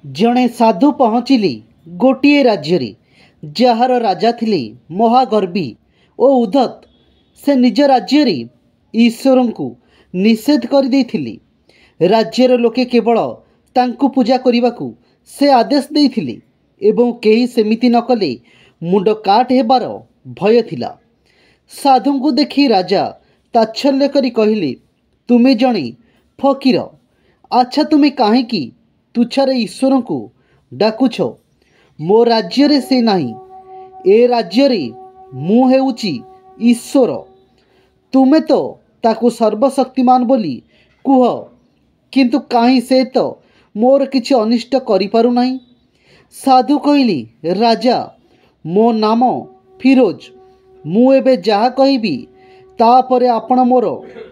जड़े साधु पहुँचिली गोटे राज्य जार राजा थिले महागर्वी और उद्धत। से निज राज्य ईश्वर को निषेध कर देथिले। राज्यर लोके केवल तांकु पूजा करने को से आदेश देथिले एवं केही सेमिति न कले मुंड काट हेबार भय थिला। साधु को देखि राजा ताच्छल्य करी कहिले, तुमे जणे फकीर, अच्छा तुमे काहेकि तुच्छारे ईश्वर को डाकुछ? मो राज्य रे से नाही, ए राज्य रे मु हेउची ईश्वर। तुमे तो ताकू सर्वशक्तिमान बोली कुह, किंतु काहीं से तो मोर किछि अनिष्ट करि पारु नाही। साधु कहली, राजा मो नाम फिरोज, मु एबे जहा कहिबी तापरे आपण मोर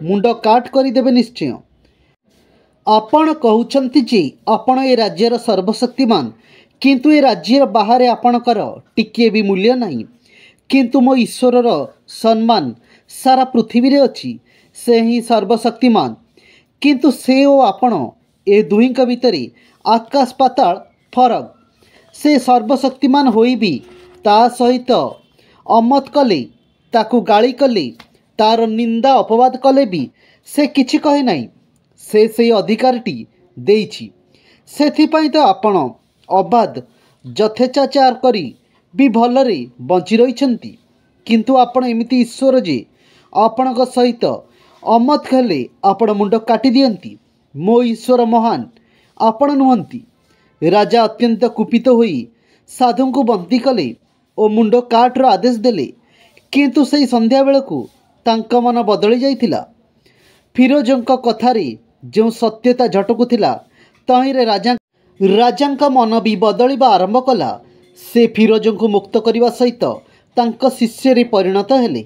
मुंड काट करिदेबे निश्चय। आपण कहउछंती जे आपण ए राज्यर सर्वशक्तिमान, किंतु ए राज्यर बाहर आपणकर टिके भी मूल्य नहीं। किंतु मो ईश्वरर सम्मान सारा पृथ्वी रे अछि, से ही सर्वशक्तिमान। किंतु से ओ आपण ए दुहींक भितरे आकाश पाताल फरक। से सर्वशक्तिमान होई भी ता सहित अमत कले, ताकू गाली कले, तार निंदा अपवाद कले भी से किछि कहे नहीं। से अधिकारटी देइछि, सेथिपाई तो आपण अबाध जथेचाचार करी भी भलरे बंची रहिछंती। किंतु आपण एमिति ईश्वर जे आपणक सहित अमत हेले आपण मुंड काटी दियंती। मो ईश्वर महान, आपण नुहंती। राजा अत्यंत कुपित होई साधु को बंदी कले और मुंड काटर आदेश देले। किंतु से संध्या बेलकू तांका मन बदली जाइथिला। फिरोजंक कथारे जो सत्यता झटकुथिला, तहिरे राजांका मन भी बदलिबा आरंभ कला। से फिरोजंक मुक्त करने सहित तांका शिष्य रे परिणत हेले।